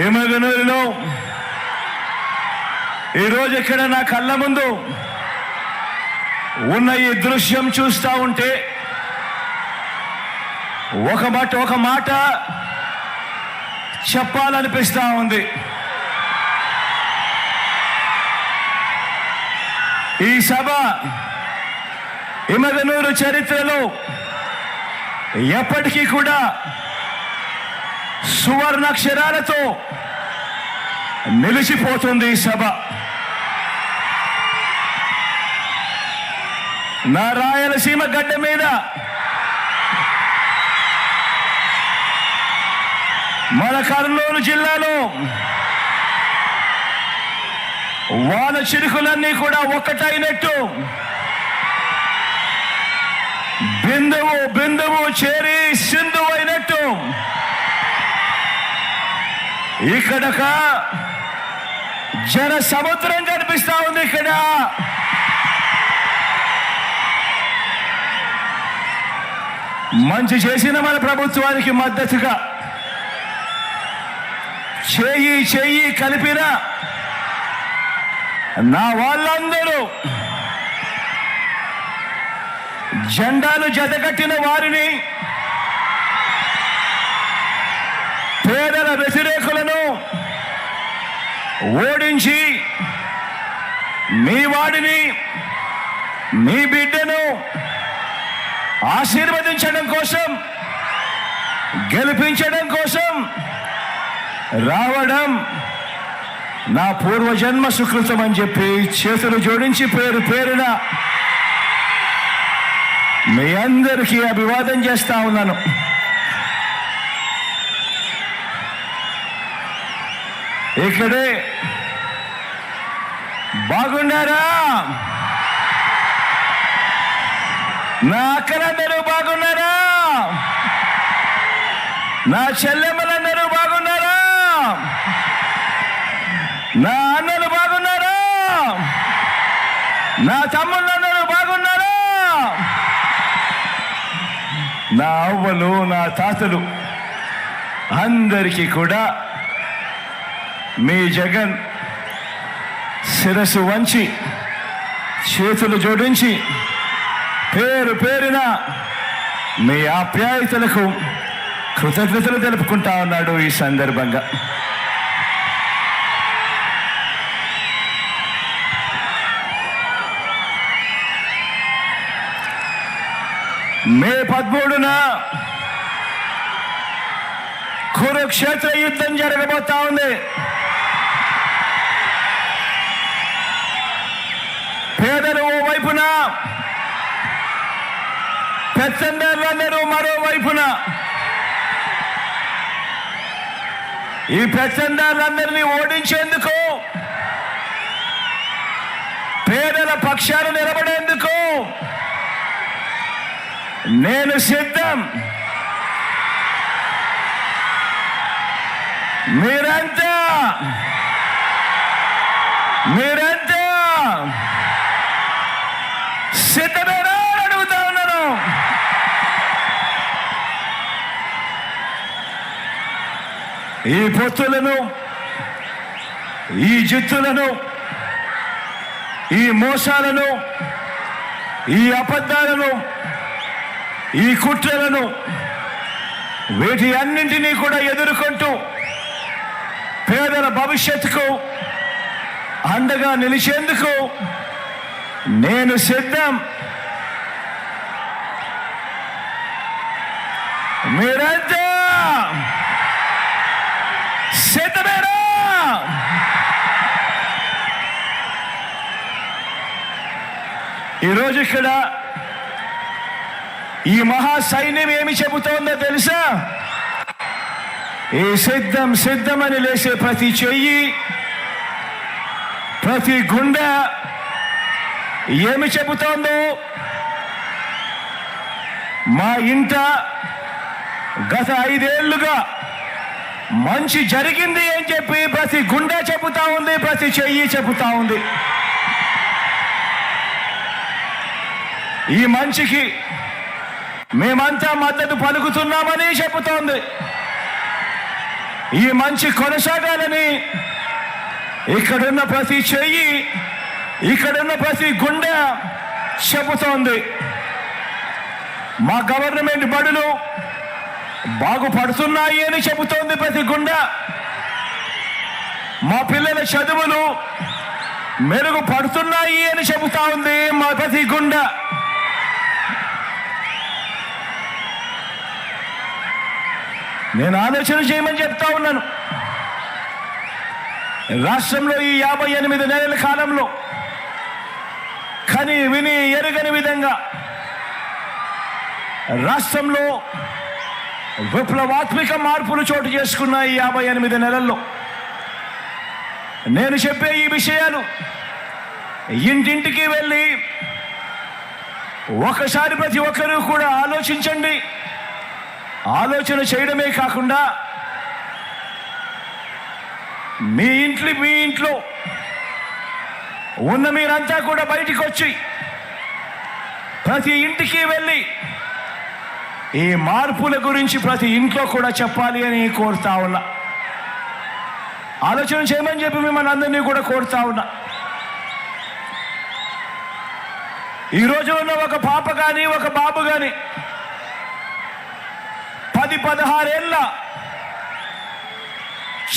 ఎమగనూరులో ఈరోజు ఇక్కడ నా కళ్ళ ముందు ఉన్న ఈ దృశ్యం చూస్తూ ఉంటే ఒక మాట చెప్పాలనిపిస్తూ ఉంది. ఈ సభ ఎమగనూరు చరిత్రలో ఎప్పటికీ కూడా సువర్ణాక్షరాలతో నిలిచిపోతుంది. ఈ సభ నా రాయలసీమ గడ్డ మీద మన కర్నూలు జిల్లాలో వాన చిరుకులన్నీ కూడా ఒక్కటైనట్టు బిందువు బిందువు చేరి సింధు అయినట్టు ఇక్కడొక జన సముద్రం కనిపిస్తా ఉంది. ఇక్కడ మంచి చేసిన మన ప్రభుత్వానికి మద్దతుగా చేయి కలిపిన నా వాళ్ళందరూ, జెండాలు జతకట్టిన వారిని, పేదల వ్యతిరేకులను ఓడించి మీ వాడిని, మీ బిడ్డను ఆశీర్వదించడం కోసం, గెలిపించడం కోసం రావడం నా పూర్వజన్మ సుకృతం అని చెప్పి చేతులు జోడించి పేరు పేరున మీ అందరికీ అభివాదం చేస్తా ఉన్నాను. ఇక్కడే బాగున్నారా? నా అక్కలందరూ బాగున్నారా? నా చెల్లెమ్మలందరూ బాగున్నారా? నా అన్నలు బాగున్నారా? నా తమ్ముళ్ళందరూ బాగున్నారా? నా అవ్వలు, నా తాతలు అందరికీ కూడా మీ జగన్ శిరస్సు వంచి చేతులు జోడించి పేరు పేరున మీ ఆప్యాయతలకు కృతజ్ఞతలు తెలుపుకుంటా ఉన్నాడు. ఈ సందర్భంగా మే 13న కురుక్షేత్ర యుద్ధం జరగబోతా ఉంది. పేదలు ఓ వైపున, పెత్తందారులందరూ మరోవైపున. ఈ పెత్తందారులందరినీ ఓడించేందుకు, పేదల పక్షాన నిలబడేందుకు నేను సిద్ధం. మీరంతా సిద్ధమేనా అని అడుగుతా ఉన్నాను. ఈ పొత్తులను, ఈ జిత్తులను, ఈ మోసాలను, ఈ అబద్ధాలను, ఈ కుట్రలను, వీటి అన్నింటినీ కూడా ఎదుర్కొంటూ పేదల భవిష్యత్తుకు అండగా నిలిచేందుకు నేను సిద్ధం. మీరంతా సిద్ధమేనా? ఈరోజు ఇక్కడ ఈ మహా సైన్యం ఏమి చెబుతోందో తెలుసా? ఈ సిద్ధం అని లేసే ప్రతి చెయ్యి, ప్రతి గుండె ఏమి చెబుతోందో, మా ఇంట గత 5 ఏళ్లుగా మంచి జరిగింది అని చెప్పి ప్రతి గుండె చెబుతా ఉంది, ప్రతి చెయ్యి చెబుతా ఉంది. ఈ మంచికి మేమంతా మద్దతు పలుకుతున్నామని చెబుతోంది. ఈ మంచి కొనసాగాలని ఇక్కడున్న ప్రతి చెయ్యి, ఇక్కడున్న ప్రతి గుండె చెబుతోంది. మా గవర్నమెంట్ బడులు బాగుపడుతున్నాయి అని చెబుతోంది ప్రతి గుండె. మా పిల్లల చదువులు మెరుగుపడుతున్నాయి అని చెబుతా ఉంది మా ప్రతి గుండె. నేను ఆలోచన చేయమని చెప్తా ఉన్నాను. రాష్ట్రంలో ఈ 58 నెలల కాలంలో కని విని ఎరుగని విధంగా రాష్ట్రంలో విప్లవాత్మక మార్పులు చోటు చేసుకున్న ఈ 58 నెలల్లో నేను చెప్పే ఈ విషయాలు ఇంటింటికి వెళ్ళి ఒకసారి ప్రతి ఒక్కరూ కూడా ఆలోచించండి. ఆలోచన చేయడమే కాకుండా మీ ఇంట్లో ఉన్న మీరంతా కూడా బయటికి వచ్చి ప్రతి ఇంటికి వెళ్ళి ఈ మార్పుల గురించి ప్రతి ఇంట్లో కూడా చెప్పాలి అని కోరుతా ఉన్నా. ఆలోచన చేయమని చెప్పి మిమ్మల్ని అందరినీ కూడా కోరుతా ఉన్నా. ఈరోజు ఉన్న ఒక పాప కానీ ఒక బాబు కానీ 10-16 ఏళ్ళ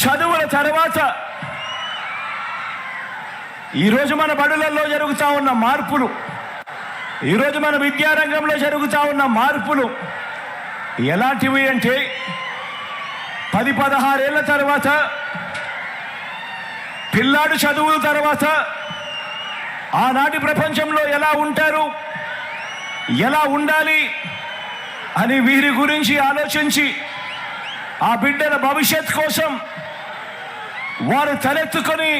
చదువుల తర్వాత ఈరోజు మన బడులలో జరుగుతూ ఉన్న మార్పులు, ఈరోజు మన విద్యారంగంలో జరుగుతూ ఉన్న మార్పులు ఎలాంటివి అంటే 10-16 ఏళ్ళ తర్వాత పిల్లాడు చదువుల తర్వాత ఆనాటి ప్రపంచంలో ఎలా ఉంటారు, ఎలా ఉండాలి అని వీరి గురించి ఆలోచించి ఆ బిడ్డల భవిష్యత్ కోసం వారు తలెత్తుకొని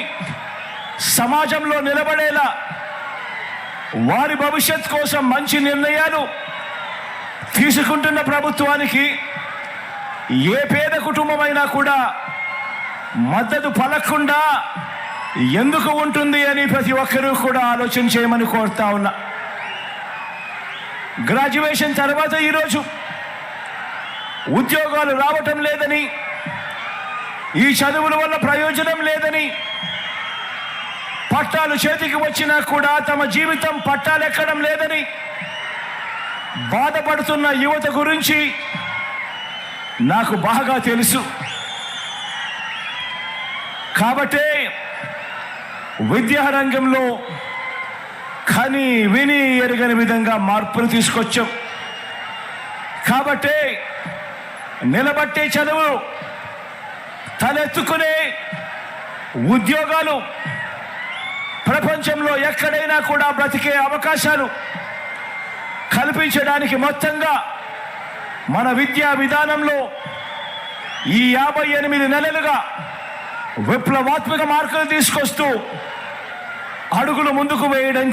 సమాజంలో నిలబడేలా వారి భవిష్యత్ కోసం మంచి నిర్ణయాలు తీసుకుంటున్న ప్రభుత్వానికి ఏ పేద కుటుంబమైనా కూడా మద్దతు పలకకుండా ఎందుకు ఉంటుంది అని ప్రతి ఒక్కరూ కూడా ఆలోచన చేయమని కోరుతా ఉన్నా. గ్రాడ్యుయేషన్ తర్వాత ఈరోజు ఉద్యోగాలు రావటం లేదని, ఈ చదువుల వల్ల ప్రయోజనం లేదని, పట్టాలు చేతికి వచ్చినా కూడా తమ జీవితం పట్టాలెక్కడం లేదని బాధపడుతున్న యువత గురించి నాకు బాగా తెలుసు. కాబట్టే విద్యారంగంలో కని విని ఎరగని విధంగా మార్పులు తీసుకొచ్చాం. కాబట్టే నిలబట్టే చదువు, తలెత్తుకునే ఉద్యోగాలు, ప్రపంచంలో ఎక్కడైనా కూడా బ్రతికే అవకాశాలు కల్పించడానికి మొత్తంగా మన విద్యా విధానంలో ఈ 58 నెలలుగా విప్లవాత్మక మార్పులు తీసుకొస్తూ అడుగులు ముందుకు వేయడం